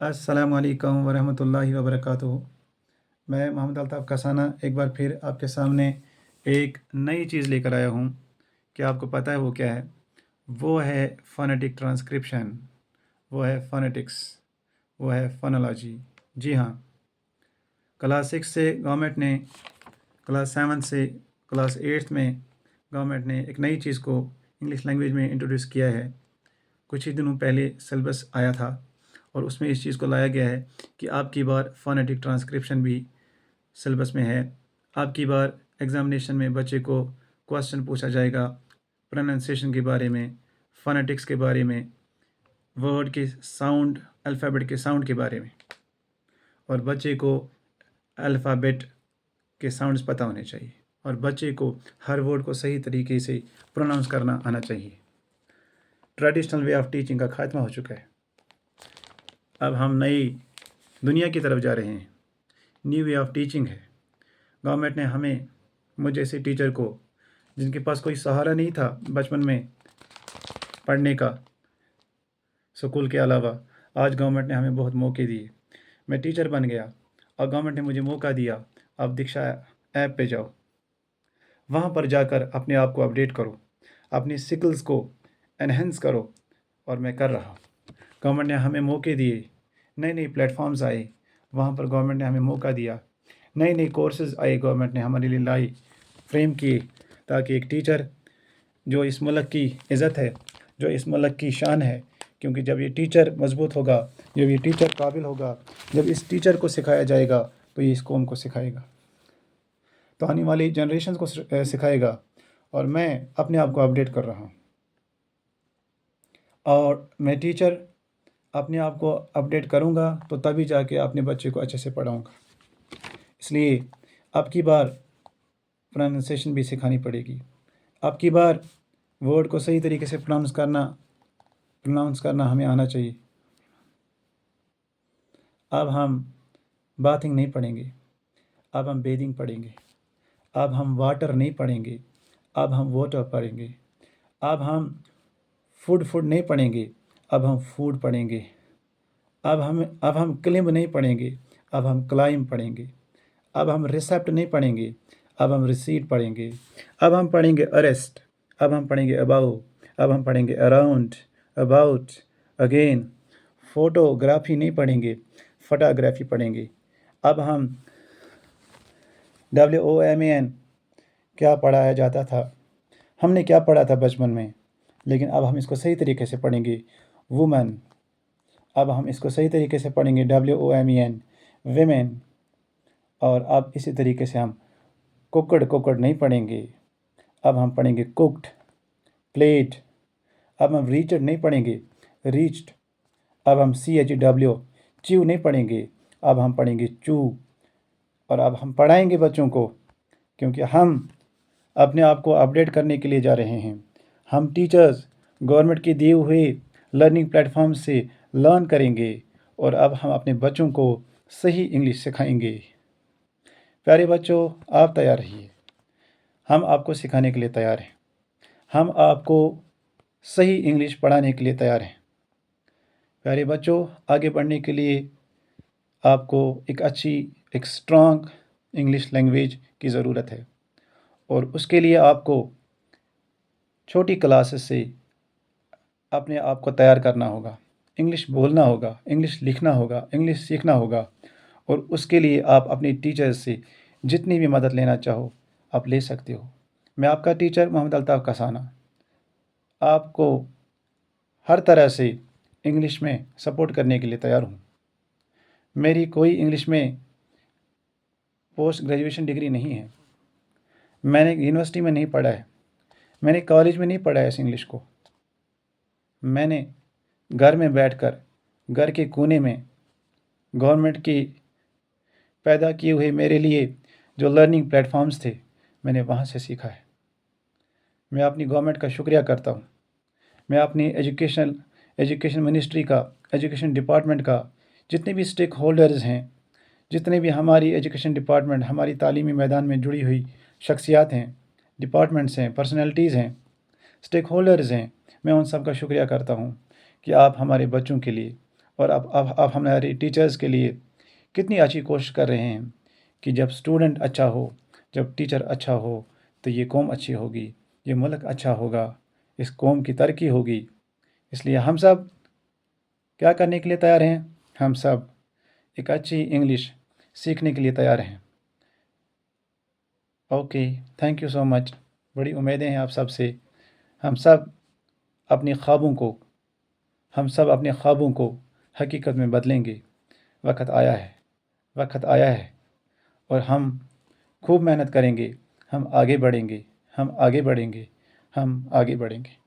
अस्सलाम वालेकुम वरहमतुल्लाहि वबरकातुहू। मैं मोहम्मद अल्ताफ़ कसाना एक बार फिर आपके सामने एक नई चीज़ लेकर आया हूँ। क्या आपको पता है वो क्या है? वो है फ़ोनेटिक ट्रांसक्रिप्शन, वो है फ़ोनेटिक्स, वो है फ़ोनोलॉजी। जी हाँ, क्लास 6 से गवर्नमेंट ने, क्लास 7 से क्लास 8 में गवर्नमेंट ने एक नई चीज़ को इंग्लिश लैंग्वेज में इंट्रोड्यूस किया है। कुछ ही दिनों पहले सिलेबस आया था और उसमें इस चीज़ को लाया गया है कि आपकी बार फ़ोनेटिक ट्रांसक्रिप्शन भी सिलेबस में है। आपकी बार एग्ज़ामिनेशन में बच्चे को क्वेश्चन पूछा जाएगा प्रोनाउंसिएशन के बारे में, फ़ोनेटिक्स के बारे में, वर्ड के साउंड, अल्फ़ाबेट के साउंड के बारे में, और बच्चे को अल्फ़ाबेट के साउंड्स पता होने चाहिए और बच्चे को हर वर्ड को सही तरीके से प्रोनाउंस करना आना चाहिए। ट्रेडिशनल वे ऑफ टीचिंग का खात्मा हो चुका है। अब हम नई दुनिया की तरफ जा रहे हैं। न्यू वे ऑफ टीचिंग है। गवर्नमेंट ने हमें, मुझ जैसे टीचर को, जिनके पास कोई सहारा नहीं था बचपन में पढ़ने का स्कूल के अलावा, आज गवर्नमेंट ने हमें बहुत मौके दिए। मैं टीचर बन गया और गवर्नमेंट ने मुझे मौका दिया, अब दीक्षा ऐप पे जाओ, वहाँ पर जाकर अपने आप को अपडेट करो, अपनी स्किल्स को एनहेंस करो, और मैं कर रहा हूँ। गवर्नमेंट ने हमें मौके दिए, नए नए प्लेटफॉर्म्स आए, वहाँ पर गवर्नमेंट ने हमें मौका दिया, नए नए कोर्सेज आए, गवर्नमेंट ने हमारे लिए लाई, फ्रेम किए, ताकि एक टीचर जो इस मुल्क की इज़्ज़त है, जो इस मुल्क की शान है, क्योंकि जब ये टीचर मजबूत होगा, जब ये टीचर काबिल होगा, जब इस टीचर को सिखाया जाएगा तो ये इस कौम को सिखाएगा, तो आने वाली जनरेशन को सिखाएगा। और मैं अपने आप को अपडेट कर रहा हूँ, और मैं टीचर अपने आप को अपडेट करूँगा तो तभी जाके अपने बच्चे को अच्छे से पढ़ाऊँगा। इसलिए अब की बार प्रोनाउंसिएशन भी सिखानी पड़ेगी। अब की बार वर्ड को सही तरीके से प्रोनाउंस करना हमें आना चाहिए। अब हम बाथिंग नहीं पढ़ेंगे, अब हम बेदिंग पढ़ेंगे। अब हम वाटर नहीं पढ़ेंगे, अब हम वाटर पढ़ेंगे। अब हम फूड नहीं पढ़ेंगे, अब हम फूड पढ़ेंगे। अब हम क्लिम्ब नहीं पढ़ेंगे, अब हम क्लाइंब पढ़ेंगे। अब हम रिसेप्ट नहीं पढ़ेंगे, अब हम रिसीट पढ़ेंगे। अब हम पढ़ेंगे अरेस्ट, अब हम पढ़ेंगे अबाउ, अब हम पढ़ेंगे अराउंड, अबाउट, अगेन। फोटोग्राफी नहीं पढ़ेंगे, फोटोग्राफी पढ़ेंगे। अब हम WOMAN क्या पढ़ाया जाता था, हमने क्या पढ़ा था बचपन में, लेकिन अब हम इसको सही तरीके से पढ़ेंगे, वुमन। अब हम इसको सही तरीके से पढ़ेंगे, WOMEN, वेमेन। और अब इसी तरीके से हम कुकड़ नहीं पढ़ेंगे, अब हम पढ़ेंगे कुक्ड, प्लेट। अब हम रीचड नहीं पढ़ेंगे, रीच्ड। अब हम CHW, च्यू नहीं पढ़ेंगे, अब हम पढ़ेंगे चू। और अब हम पढ़ाएंगे बच्चों को, क्योंकि हम अपने आप को अपडेट करने के लिए जा रहे हैं। हम टीचर्स गवर्नमेंट के दिए हुए लर्निंग प्लेटफॉर्म से लर्न करेंगे, और अब हम अपने बच्चों को सही इंग्लिश सिखाएंगे। प्यारे बच्चों, आप तैयार रहिए, हम आपको सिखाने के लिए तैयार हैं, हम आपको सही इंग्लिश पढ़ाने के लिए तैयार हैं। प्यारे बच्चों, आगे बढ़ने के लिए आपको एक स्ट्रॉन्ग इंग्लिश लैंग्वेज की ज़रूरत है, और उसके लिए आपको छोटी क्लासेस से अपने आप को तैयार करना होगा। इंग्लिश बोलना होगा, इंग्लिश लिखना होगा, इंग्लिश सीखना होगा, और उसके लिए आप अपने टीचर्स से जितनी भी मदद लेना चाहो आप ले सकते हो। मैं आपका टीचर मोहम्मद अल्ताफ़ कसाना आपको हर तरह से इंग्लिश में सपोर्ट करने के लिए तैयार हूँ। मेरी कोई इंग्लिश में पोस्ट ग्रेजुएशन डिग्री नहीं है, मैंने यूनिवर्सिटी में नहीं पढ़ा है, मैंने कॉलेज में नहीं पढ़ा है इस इंग्लिश को। मैंने घर में बैठकर, घर के कोने में, गवर्नमेंट की पैदा किए हुए मेरे लिए जो लर्निंग प्लेटफॉर्म्स थे, मैंने वहाँ से सीखा है। मैं अपनी गवर्नमेंट का शुक्रिया करता हूँ। मैं अपनी एजुकेशन मिनिस्ट्री का, एजुकेशन डिपार्टमेंट का, जितने भी स्टेक होल्डर्स हैं, जितने भी हमारी एजुकेशन डिपार्टमेंट, हमारी तालीमी मैदान में जुड़ी हुई शख्सियात हैं, डिपार्टमेंट्स हैं, पर्सनैलिटीज़ हैं, स्टेक होल्डर्स हैं, मैं उन सब का शुक्रिया करता हूँ कि आप हमारे बच्चों के लिए اور اب ہمارے ٹیچرز کے لیے کتنی اچھی کوشش کر رہے ہیں کہ جب اسٹوڈنٹ اچھا ہو، جب ٹیچر اچھا ہو تو یہ قوم اچھی ہوگی، یہ ملک اچھا ہوگا، اس قوم کی ترقی ہوگی۔ اس لیے ہم سب کیا کرنے کے لیے تیار ہیں؟ ہم سب ایک اچھی انگلش سیکھنے کے لیے تیار ہیں۔ اوکے، تھینک یو سو مچ۔ بڑی امیدیں ہیں آپ سب سے۔ ہم سب اپنے خوابوں کو حقیقت میں بدلیں گے۔ وقت آیا ہے اور ہم خوب محنت کریں گے، ہم آگے بڑھیں گے، ہم آگے بڑھیں گے۔